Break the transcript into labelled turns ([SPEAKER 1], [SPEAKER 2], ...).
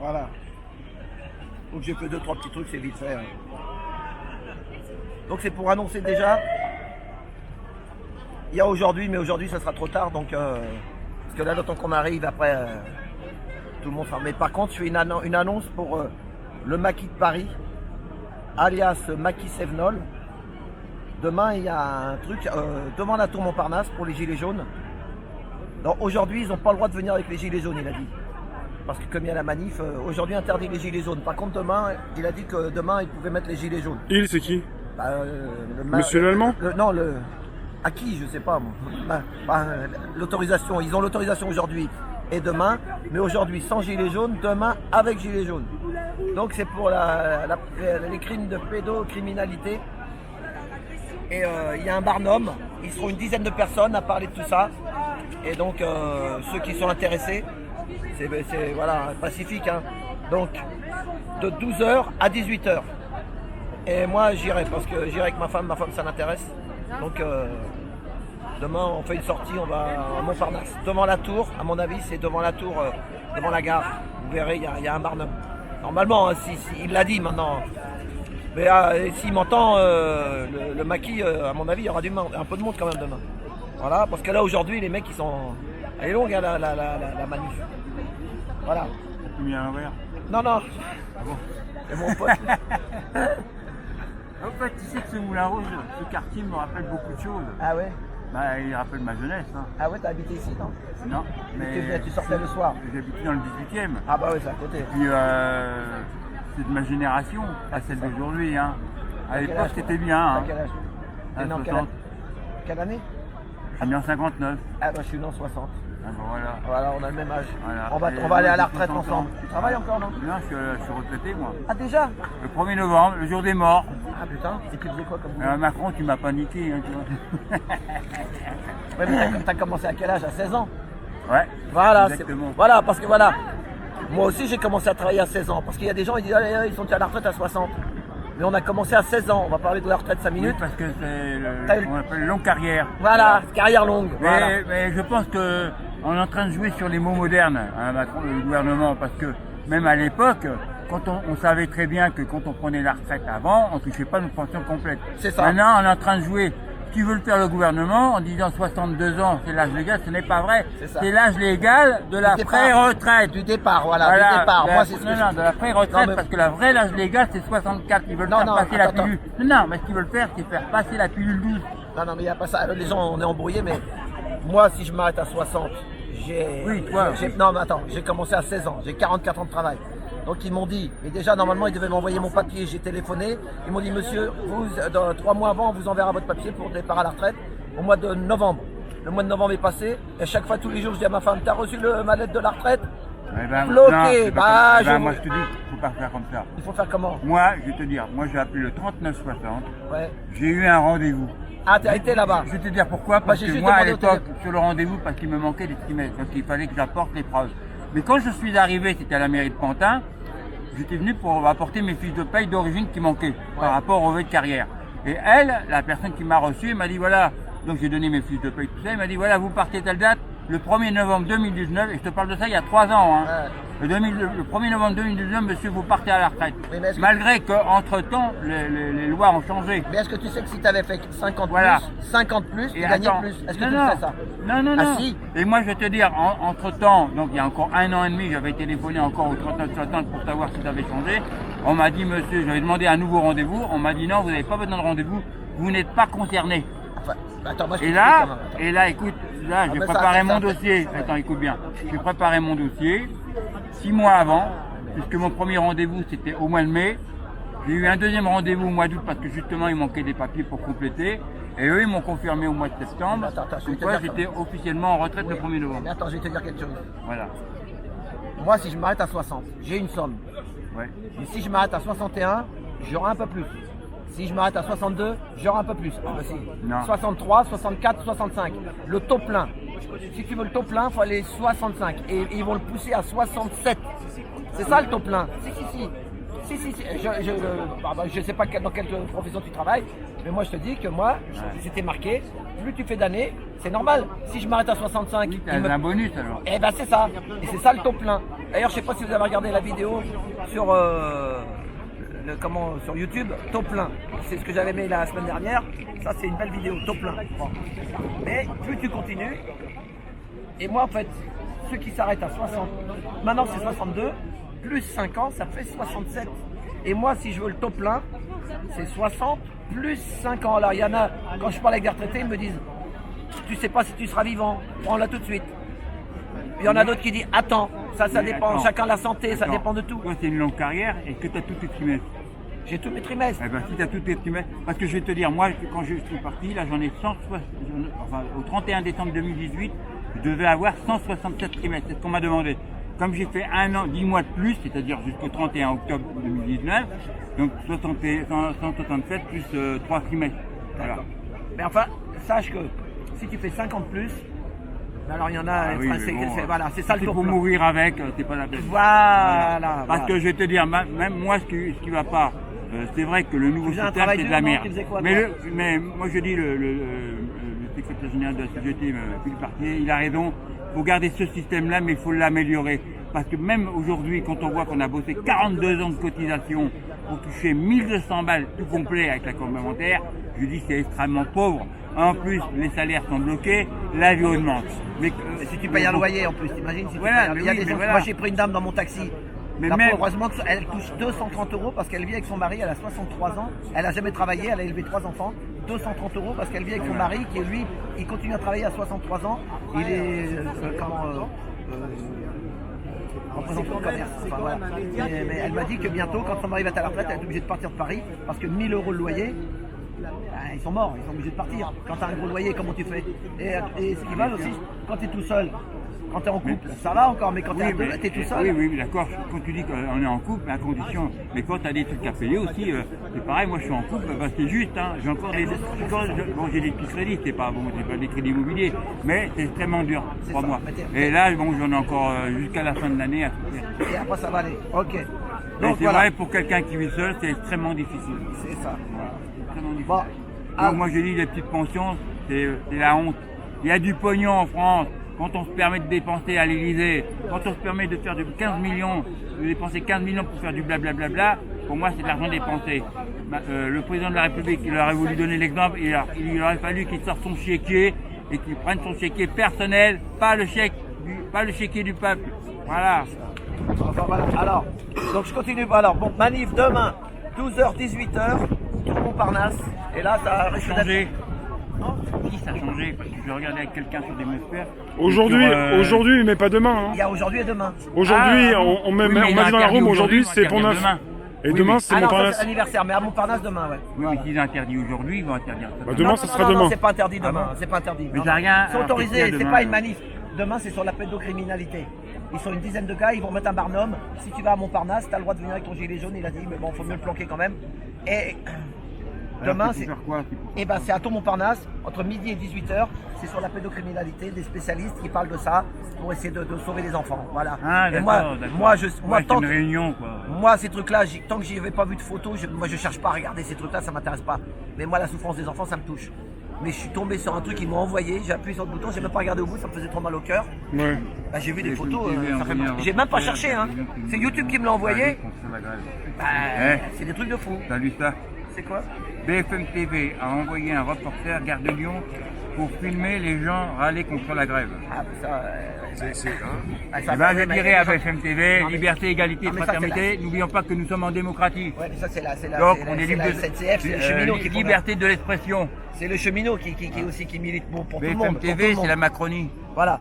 [SPEAKER 1] Voilà. Donc j'ai fait 2-3 petits trucs, c'est vite fait. Hein. Donc c'est pour annoncer déjà. Il y a aujourd'hui, mais aujourd'hui ça sera trop tard. Donc parce que là, le temps qu'on arrive, après tout le monde sera. Mais par contre, je fais une annonce pour le maquis de Paris, alias Maquis Sévenol. Demain, il y a un truc devant la tour Montparnasse pour les gilets jaunes. Donc aujourd'hui, ils n'ont pas le droit de venir avec les gilets jaunes, il a dit. Parce que comme il y a la manif, aujourd'hui interdit les gilets jaunes. Par contre, demain, il a dit que demain, il pouvait mettre les gilets jaunes.
[SPEAKER 2] Il, c'est qui?
[SPEAKER 1] Monsieur
[SPEAKER 2] l'Allemand?
[SPEAKER 1] Non, à qui, je sais pas. L'autorisation, ils ont l'autorisation aujourd'hui et demain, mais aujourd'hui sans gilets jaunes, demain avec gilets jaunes. Donc c'est pour les crimes de pédocriminalité. Et il y a un barnum, ils seront une dizaine de personnes à parler de tout ça. Et donc ceux qui sont intéressés, c'est voilà, pacifique. Hein. Donc de 12h à 18h. Et moi j'irai parce que j'irai avec ma femme ça l'intéresse. Donc demain on fait une sortie, on va à Montparnasse. Devant la tour, à mon avis c'est devant la tour, devant la gare. Vous verrez, il y a un barnum. Normalement, hein, il l'a dit maintenant. Mais s'il m'entend, le maquis, à mon avis, il y aura un peu de monde quand même demain. Voilà, parce que là aujourd'hui les mecs ils sont. Elle est longue hein, la manif. Voilà.
[SPEAKER 2] Tu mis à l'envers?
[SPEAKER 1] Non.
[SPEAKER 2] Ah bon?
[SPEAKER 1] C'est mon pote.
[SPEAKER 2] En fait, tu sais que ce Moulin Rouge, ce quartier me rappelle beaucoup de choses.
[SPEAKER 1] Ah ouais?
[SPEAKER 2] Bah, il rappelle ma jeunesse. Hein.
[SPEAKER 1] Ah ouais, t'as habité ici, non?
[SPEAKER 2] Non, mais
[SPEAKER 1] tu sortais le soir?
[SPEAKER 2] J'habitais dans le 18e.
[SPEAKER 1] Ah bah ouais, c'est à côté.
[SPEAKER 2] Et puis, c'est de ma génération, pas celle d'aujourd'hui. Hein. À l'époque, c'était bien.
[SPEAKER 1] À
[SPEAKER 2] Hein.
[SPEAKER 1] quel âge?
[SPEAKER 2] À
[SPEAKER 1] né en
[SPEAKER 2] 60.
[SPEAKER 1] quelle année?
[SPEAKER 2] Je suis né en 59.
[SPEAKER 1] Ah bah je suis né en 60.
[SPEAKER 2] Ah bah voilà.
[SPEAKER 1] Voilà, on a le même âge.
[SPEAKER 2] Voilà.
[SPEAKER 1] On va aller à la
[SPEAKER 2] Et
[SPEAKER 1] retraite
[SPEAKER 2] 60
[SPEAKER 1] ensemble.
[SPEAKER 2] ans.
[SPEAKER 1] Tu travailles encore, non?
[SPEAKER 2] Non, je suis retraité, moi.
[SPEAKER 1] Ah déjà?
[SPEAKER 2] Le 1er novembre, le jour des morts.
[SPEAKER 1] Ah putain, et tu faisais quoi comme boulot?
[SPEAKER 2] Macron, tu m'as paniqué. Hein, tu vois.
[SPEAKER 1] Ouais, mais t'as commencé à quel âge? À 16 ans?
[SPEAKER 2] Ouais,
[SPEAKER 1] Voilà,
[SPEAKER 2] exactement.
[SPEAKER 1] voilà, parce que voilà. Moi aussi j'ai commencé à travailler à 16 ans. Parce qu'il y a des gens, ils disent allez, ils sont à la retraite à 60. Mais on a commencé à 16 ans. On va parler de la retraite 5 minutes.
[SPEAKER 2] Oui, parce que c'est on appelle longue carrière.
[SPEAKER 1] Voilà, carrière longue. Voilà.
[SPEAKER 2] Mais je pense qu'on est en train de jouer sur les mots modernes, hein, Macron, le gouvernement, parce que même à l'époque, quand on savait très bien que quand on prenait la retraite avant, on ne touchait pas notre pension complète.
[SPEAKER 1] C'est ça.
[SPEAKER 2] Maintenant, on est en train de jouer. Tu veux le faire le gouvernement en disant 62 ans, c'est l'âge légal, ce n'est pas vrai. C'est l'âge légal de la pré-retraite.
[SPEAKER 1] Du départ, voilà, du départ. Moi, c'est
[SPEAKER 2] de la pré-retraite, parce que la vraie l'âge légal, c'est 64. Ils veulent faire passer la pilule. Non, mais ce qu'ils veulent faire, c'est faire passer la pilule douce.
[SPEAKER 1] Non, mais il n'y a pas ça. Les gens, on est embrouillés, mais moi, si je m'arrête à 60,
[SPEAKER 2] Oui, toi.
[SPEAKER 1] Non, mais attends, j'ai commencé à 16 ans, j'ai 44 ans de travail. Donc ils m'ont dit, et déjà normalement ils devaient m'envoyer mon papier, j'ai téléphoné, ils m'ont dit monsieur, vous, 3 mois avant, on vous enverra votre papier pour le départ à la retraite au mois de novembre. Le mois de novembre est passé, et chaque fois tous les jours je dis à ma femme, t'as reçu ma lettre de la retraite? Bloqué.
[SPEAKER 2] Moi je te dis, il faut pas faire comme ça.
[SPEAKER 1] Il faut faire comment?
[SPEAKER 2] Moi, je vais te dire, moi j'ai appelé le 3960,
[SPEAKER 1] ouais.
[SPEAKER 2] J'ai eu un rendez-vous.
[SPEAKER 1] Ah, t'as été là-bas?
[SPEAKER 2] Je vais te dire pourquoi, parce que moi à l'époque, sur le rendez-vous, parce qu'il me manquait des trimestres, donc il fallait que j'apporte les preuves. Mais quand je suis arrivé, c'était à la mairie de Pantin, j'étais venu pour apporter mes fiches de paye d'origine qui manquaient par rapport au relevé de carrière. Et elle, la personne qui m'a reçu, m'a dit voilà, donc j'ai donné mes fiches de paye, tout ça, elle m'a dit voilà, vous partez telle date, le 1er novembre 2019, et je te parle de ça il y a 3 ans, hein. Le 1er novembre 2019, monsieur, vous partez à la retraite. Malgré qu'entre-temps, les lois ont changé.
[SPEAKER 1] Mais est-ce que tu sais que si tu avais fait 50 plus, tu gagnais plus? Est-ce que tu sais ça?
[SPEAKER 2] Non.
[SPEAKER 1] Ah si.
[SPEAKER 2] Et moi, je vais te dire, entre-temps, donc il y a encore 1 an et demi, j'avais téléphoné encore au 3960 pour savoir si ça avait changé. On m'a dit, monsieur, j'avais demandé un nouveau rendez-vous. On m'a dit, non, vous n'avez pas besoin de rendez-vous, vous n'êtes pas concerné.
[SPEAKER 1] Enfin, attends, moi,
[SPEAKER 2] et là, écoute, là, j'ai préparé mon dossier. Attends, écoute bien. J'ai préparé mon dossier 6 mois avant, puisque mon premier rendez-vous, c'était au mois de mai. J'ai eu un deuxième rendez-vous au mois d'août parce que justement, il manquait des papiers pour compléter. Et eux, ils m'ont confirmé au mois de septembre. Pourquoi j'étais officiellement en retraite le 1er novembre.
[SPEAKER 1] Mais attends, je vais te dire quelque chose.
[SPEAKER 2] Voilà.
[SPEAKER 1] Moi, si je m'arrête à 60, j'ai une somme.
[SPEAKER 2] Ouais.
[SPEAKER 1] Mais si je m'arrête à 61, j'aurai un peu plus. Si je m'arrête à 62, j'aurai un peu plus. Ah bah si.
[SPEAKER 2] Non.
[SPEAKER 1] 63, 64, 65. Le taux plein. Si tu veux le taux plein, il faut aller 65. Et ils vont le pousser à 67. C'est ça le taux plein. Si. Je ne sais pas dans quelle profession tu travailles, mais moi je te dis que moi, c'était marqué, plus tu fais d'années, c'est normal. Si je m'arrête à 65,
[SPEAKER 2] Oui, t'as un bonus alors.
[SPEAKER 1] Eh ben c'est ça. Et c'est ça le taux plein. D'ailleurs, je sais pas si vous avez regardé la vidéo sur, sur YouTube, taux plein. C'est ce que j'avais mis la semaine dernière. Ça, c'est une belle vidéo, taux plein. Bon. Mais plus tu continues, et moi, en fait, ceux qui s'arrêtent à 60, maintenant c'est 62, plus 5 ans, ça fait 67. Et moi, si je veux le taux plein, c'est 60 plus 5 ans. Alors, il y en a, quand je parle avec des retraités, ils me disent, tu sais pas si tu seras vivant, prends-la tout de suite. Il y en a d'autres qui disent, attends, ça dépend, chacun la santé, ça dépend de tout.
[SPEAKER 2] Toi, c'est une longue carrière et que tu as tous tes trimestres.
[SPEAKER 1] J'ai tous mes trimestres.
[SPEAKER 2] Eh ben, si tu as tous tes trimestres, parce que je vais te dire, moi, quand je suis parti, là, j'en ai 160, enfin, au 31 décembre 2018, je devais avoir 167 trimestres, c'est ce qu'on m'a demandé. Comme j'ai fait 1 an, 10 mois de plus, c'est-à-dire jusqu'au 31 octobre 2019, donc 167 plus 3 trimestres. Voilà.
[SPEAKER 1] Mais enfin, sache que si tu fais 50 plus, alors il y en a, voilà, c'est ça le tour.
[SPEAKER 2] Pour mourir avec, c'est pas la peine.
[SPEAKER 1] Voilà.
[SPEAKER 2] Parce que je vais te dire, même moi, ce qui va pas, c'est vrai que le nouveau système, c'est de la merde. Mais moi, je dis, le secrétaire général de la CGT, Philippe Partier, il a raison. Il faut garder ce système-là, mais il faut l'améliorer. Parce que même aujourd'hui, quand on voit qu'on a bossé 42 ans de cotisation pour toucher 1200 balles tout complet avec la complémentaire, je dis c'est extrêmement pauvre. En plus, les salaires sont bloqués, la vie augmente. Mais
[SPEAKER 1] si tu payes un loyer en plus, t'imagines si voilà, il y a des gens, voilà. Moi j'ai pris une dame dans mon taxi. Mais heureusement, elle touche 230 € parce qu'elle vit avec son mari, elle a 63 ans, elle n'a jamais travaillé, elle a élevé 3 enfants. 230 € parce qu'elle vit avec son mari qui est lui, il continue à travailler à 63 ans. Il est représentant de commerce. Enfin, voilà. Mais elle m'a dit que bientôt, quand son mari va être à la retraite, elle est obligée de partir de Paris parce que 1000 € le loyer. Ils sont morts, ils sont obligés de partir. Quand tu as un gros loyer, comment tu fais? Et ce qui va aussi, quand tu es tout seul, quand tu es en couple, ça va encore, mais quand tu es tout seul.
[SPEAKER 2] Oui, d'accord. Quand tu dis qu'on est en couple, à condition. Mais quand tu as des trucs à payer aussi, c'est pareil, moi je suis en couple, bah, c'est juste. Hein. J'ai encore des. Bon, j'ai des petits crédits, c'est pas des crédits immobiliers, mais c'est extrêmement dur, crois-moi. Et là, bon, j'en ai encore jusqu'à la fin de l'année à tout faire.
[SPEAKER 1] Et après, ça va aller. Ok.
[SPEAKER 2] Donc, c'est vrai, pour quelqu'un qui vit seul, c'est extrêmement difficile.
[SPEAKER 1] C'est ça.
[SPEAKER 2] Voilà. C'est extrêmement difficile. Donc, moi, je dis, les petites pensions, c'est la honte. Il y a du pognon en France. Quand on se permet de dépenser à l'Élysée, quand on se permet de faire de 15 millions, de dépenser 15 millions pour faire du blablabla, pour moi, c'est de l'argent dépensé. Le président de la République, il aurait voulu donner l'exemple, il aurait fallu qu'il sorte son chéquier et qu'il prenne son chéquier personnel, pas le chéquier du peuple. Voilà.
[SPEAKER 1] Enfin, voilà. Alors, donc je continue. Alors, bon, manif demain, 12h, 18h, tout Montparnasse. Et là, ça risque d'être.
[SPEAKER 2] Si ça a changé, parce que je regardais avec quelqu'un sur des mespères.
[SPEAKER 3] Aujourd'hui, mais pas demain. Hein.
[SPEAKER 1] Il y a aujourd'hui et demain.
[SPEAKER 3] Aujourd'hui, on m'a dit dans la room, aujourd'hui c'est pour 9. Et demain, c'est Montparnasse.
[SPEAKER 1] C'est l'anniversaire, mais à Montparnasse demain, ouais.
[SPEAKER 2] Oui, mais s'ils interdit aujourd'hui, ils vont interdire ça.
[SPEAKER 3] Bah, demain, ça sera demain.
[SPEAKER 1] Non, c'est pas interdit demain, c'est pas interdit.
[SPEAKER 2] Mais t'as rien.
[SPEAKER 1] C'est autorisé, c'est pas une manif. Demain, c'est sur la pédocriminalité. Ils sont une dizaine de gars, ils vont mettre un barnum. Si tu vas à Montparnasse, t'as le droit de venir avec ton gilet jaune. Il a dit, mais bon, faut mieux le planquer quand même. Et demain, c'est à Montparnasse, entre midi et 18h. C'est sur la pédocriminalité, des spécialistes qui parlent de ça pour essayer de sauver les enfants. Voilà.
[SPEAKER 2] Ah, d'accord.
[SPEAKER 1] Tant
[SPEAKER 2] une réunion, quoi.
[SPEAKER 1] Moi, ces trucs-là, tant que j'y avais pas vu de photos, moi je cherche pas à regarder ces trucs-là, ça m'intéresse pas. Mais moi, la souffrance des enfants, ça me touche. Mais je suis tombé sur un truc qu'ils m'ont envoyé, j'ai appuyé sur le bouton, j'ai même pas regardé au bout, ça me faisait trop mal au cœur.
[SPEAKER 3] Ouais.
[SPEAKER 1] Bah, j'ai vu des photos, j'ai même pas cherché, hein. C'est YouTube qui me l'a envoyé. C'est des trucs de fou.
[SPEAKER 2] T'as lu ça?
[SPEAKER 1] C'est quoi?
[SPEAKER 2] BFM TV a envoyé un reporter Gare de Lyon pour filmer les gens râler contre la grève.
[SPEAKER 1] Ah, ça.
[SPEAKER 2] Je dirais à BFM TV, liberté, égalité, fraternité. N'oublions pas que nous sommes en démocratie.
[SPEAKER 1] Ouais, ça c'est la.
[SPEAKER 2] Donc on est libre de
[SPEAKER 1] SNCF, c'est le cheminot qui
[SPEAKER 2] liberté de l'expression.
[SPEAKER 1] C'est le cheminot qui milite pour tout le monde.
[SPEAKER 2] BFM TV, c'est la Macronie.
[SPEAKER 1] Voilà.